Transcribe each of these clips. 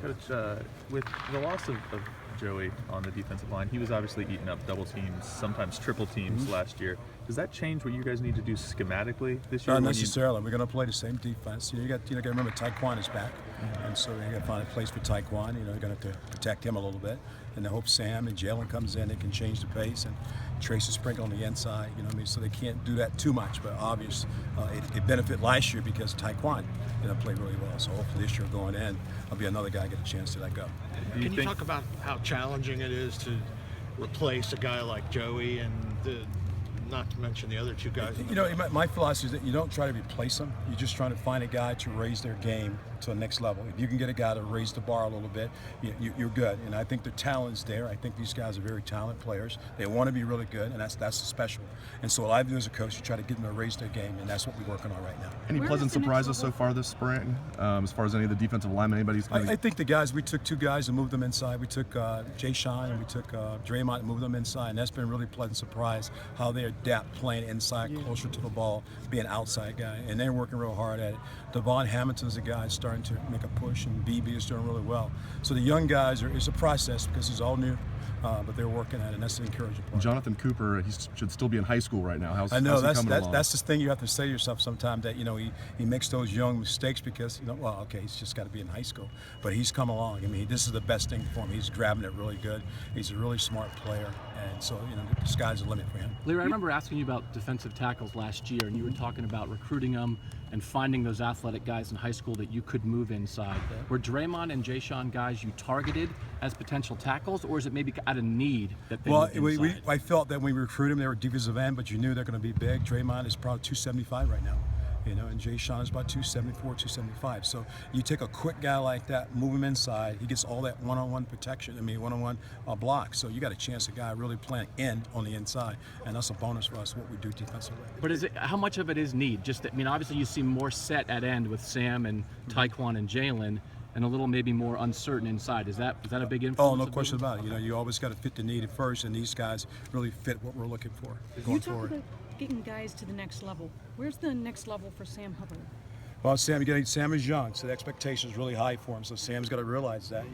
Coach, with the loss of Joey on the defensive line, he was obviously eating up double teams, sometimes triple teams last year. Does that change what you guys need to do schematically this year? Not necessarily. We're going to play the same defense. You got to remember Taekwon is back, and so you got to find a place for Taekwon. You're going to have to protect him a little bit, and I hope Sam and Jalen comes in. They can change the pace, and Tracy Sprinkle on the inside. You know what I mean? So they can't do that too much, but obvious it benefited last year because Taekwon played really well. So hopefully this year going in, I'll be another guy get a chance to let go. Can you talk about how challenging it is to replace a guy like Joey and not to mention the other two guys? You know, my philosophy is that you don't try to replace them. You're just trying to find a guy to raise their game to the next level. If you can get a guy to raise the bar a little bit, you're good. And I think the talent's there. I think these guys are very talented players. They want to be really good, and that's the special. And so what I do as a coach is try to get them to raise their game, and that's what we're working on right now. Any pleasant surprises so far this spring, as far as any of the defensive linemen? Anybody's? I think the guys, we took two guys and moved them inside. We took Jay Sean and we took Draymond and moved them inside, and that's been a really pleasant surprise how they adapt playing inside, closer to the ball, being an outside guy, and they're working real hard at it. Devon Hamilton's a guy starting to make a push, and BB is doing really well. So the young guys it's a process because it's all new, but they're working at it, and that's the encouraging part. Jonathan Cooper, he should still be in high school right now. How's he coming along? That's the thing you have to say to yourself sometimes, that he makes those young mistakes because he's just got to be in high school, but he's come along. I mean, this is the best thing for him. He's grabbing it really good. He's a really smart player, and so the sky's the limit for him. Larry, I remember asking you about defensive tackles last year, and you were talking about recruiting them and finding those athletic guys in high school that you could move inside. Were Draymond and Jay Sean guys you targeted as potential tackles, or is it maybe out of need that they moved inside? I felt that when we recruited them, they were defensive end, but you knew they're going to be big. Draymond is probably 275 right now. And Jay Sean is about 274, 275. So you take a quick guy like that, move him inside, he gets all that one-on-one protection, one-on-one block. So you got a chance of a guy really playing end on the inside, and that's a bonus for us, what we do defensively. But how much of it is need? Obviously you seem more set at end with Sam and Taekwon and Jalen, and a little maybe more uncertain inside. Is that a big influence? Oh, no question about it. You always got to fit the need at first, and these guys really fit what we're looking for going forward. About getting guys to the next level. Where's the next level for Sam Hubbard? Well, Sam is young, so the expectation is really high for him. So Sam's got to realize that,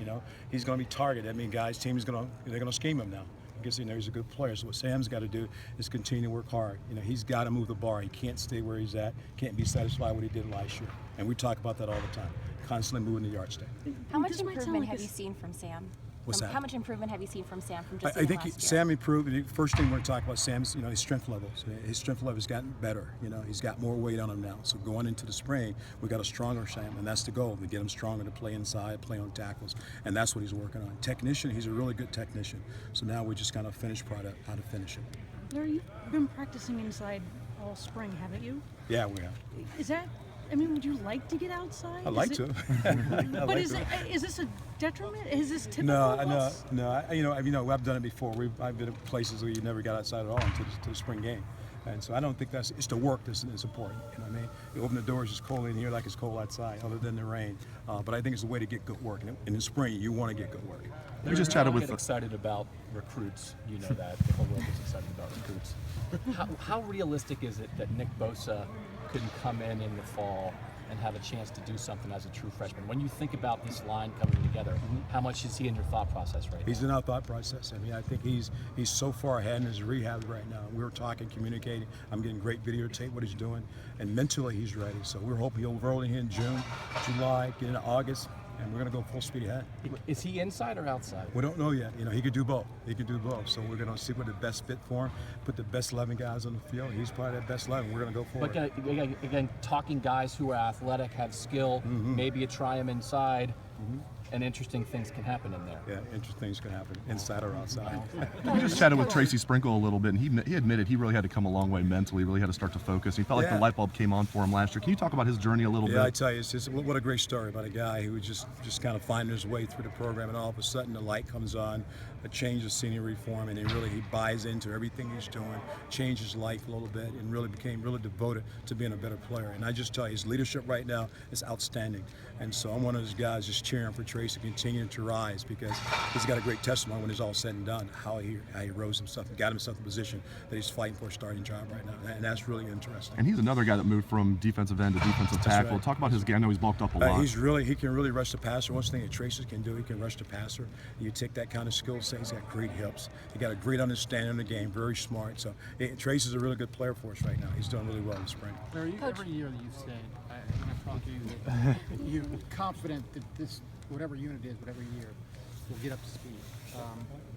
he's going to be targeted. I mean, guys, they're going to scheme him now because he's a good player. So what Sam's got to do is continue to work hard. He's got to move the bar. He can't stay where he's at. Can't be satisfied with what he did last year. And we talk about that all the time. Constantly moving the yardstick. How much improvement have you seen from Sam? What's that? How much improvement have you seen from Sam from just I think last year? Sam improved. The first thing we're going to talk about Sam's, his strength levels. His strength level has gotten better. He's got more weight on him now. So going into the spring, we got a stronger Sam, and that's the goal, to get him stronger to play inside, play on tackles, and that's what he's working on. Technician, he's a really good technician. So now we just kind of finished product, how to finish it. Larry, you've been practicing inside all spring, haven't you? Yeah, we have. Would you like to get outside? I'd like to. But is this a detriment? Is this typical? No. I've done it before. I've been at places where you never got outside at all until the spring game. And so I don't think it's the work that's important. You open the doors, it's cold in here like it's cold outside, other than the rain. But I think it's a way to get good work. And in the spring, you want to get good work. We just chatted with. Excited about recruits. You know that the whole world is excited about recruits. How realistic is it that Nick Bosa couldn't come in the fall and have a chance to do something as a true freshman? When you think about this line coming together, how much is he in your thought process right now? He's in our thought process. I think he's so far ahead in his rehab right now. We're talking, communicating. I'm getting great videotape what he's doing, and mentally he's ready. So we're hoping he'll roll in here in June, July, get into August, and we're going to go full speed ahead. Is he inside or outside? We don't know yet. He could do both. So we're going to see what the best fit for him, put the best 11 guys on the field. He's probably that best 11. We're going to go forward. But again, talking guys who are athletic, have skill, maybe you try them inside, and interesting things can happen in there. Yeah, interesting things can happen inside or outside. We just chatted with Tracy Sprinkle a little bit, and he admitted he really had to come a long way mentally, really had to start to focus. He felt like the light bulb came on for him last year. Can you talk about his journey a little bit? Yeah, I tell you, it's just what a great story about a guy who was just kind of finding his way through the program, and all of a sudden the light comes on, a change of scenery for him, and he buys into everything he's doing, changed his life a little bit, and really became really devoted to being a better player. And I just tell you, his leadership right now is outstanding. And so I'm one of those guys just cheering for Tracy. Tracy continuing to rise, because he's got a great testimony when it's all said and done, how he rose himself and got himself in a position that he's fighting for a starting job right now, and that's really interesting. And he's another guy that moved from defensive end to defensive tackle. right. Talk about his game. I know he's bulked up a lot. He can really rush the passer. One thing that Tracy can do, he can rush the passer. You take that kind of skill set, he's got great hips. He got a great understanding of the game, very smart. So Tracy's a really good player for us right now. He's doing really well in the spring. Larry, every year that you've stayed, when I talk to you, you're confident that this, whatever unit is, whatever year, will get up to speed.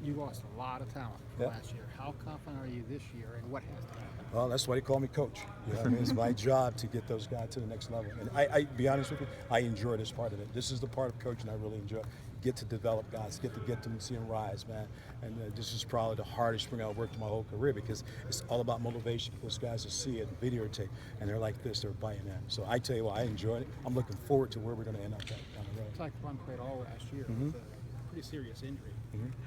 You lost a lot of talent last year. How confident are you this year, and what has to happen? Well, that's why they call me coach. You know what I mean? It's my job to get those guys to the next level. And I be honest with you, I enjoy this part of it. This is the part of coaching I really enjoy. Get to develop guys, get them to see them rise, man. And this is probably the hardest spring I've worked in my whole career, because it's all about motivation. Those guys will see it, videotape, and they're like this, they're biting in. So I tell you what, I enjoy it. I'm looking forward to where we're going to end up down the road. Taekwon played all last year with a pretty serious injury.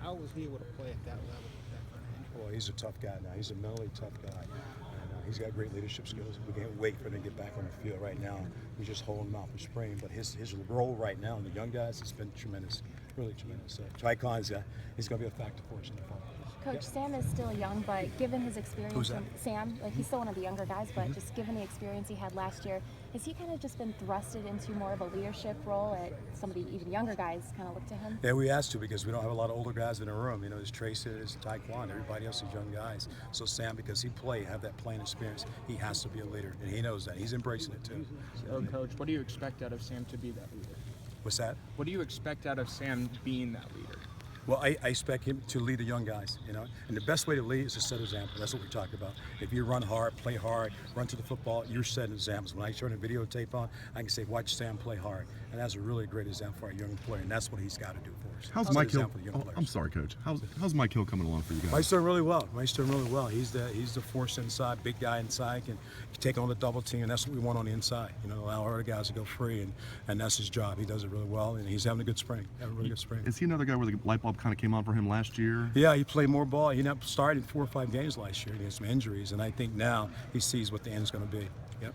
How was he able to play at that level with that kind of injury? Boy, he's a tough guy now. He's a mentally tough guy. And he's got great leadership skills. We can't wait for him to get back on the field right now. We just hold him out for spring. But his role right now in the young guys has been tremendous, really tremendous. So Taekwon's he's going to be a factor for us in the fall. Coach, Sam is still young, but given his experience, Who's that? Sam, like he's still one of the younger guys, but just given the experience he had last year, has he kind of just been thrusted into more of a leadership role at some of the even younger guys kind of look to him? Yeah, we asked to, because we don't have a lot of older guys in the room. You know, there's Tracy, there's Taekwon, everybody else is young guys. So Sam, because he have that playing experience, he has to be a leader, and he knows that. He's embracing it too. So, Coach, what do you expect out of Sam to be that leader? What's that? What do you expect out of Sam being that leader? Well, I expect him to lead the young guys, you know. And the best way to lead is to set an example. That's what we talk about. If you run hard, play hard, run to the football, you're setting examples. When I turn a videotape on, I can say, watch Sam play hard. And that's a really great example for our young player, and that's what he's got to do for us. How's Set an Mike Hill? example for the young players. I'm sorry, Coach. How's Mike Hill coming along for you guys? Mike's doing really well. Mike's doing really well. He's the force inside, big guy inside, can take on the double team, and that's what we want on the inside. You know, allow our other guys to go free, and that's his job. He does it really well, and he's having a good spring. Having a really good spring. Is he another guy where the light bulb kind of came on for him last year? Yeah, he played more ball. He ended up starting 4 or 5 games last year. He had some injuries, and I think now he sees what the end is going to be. Yep.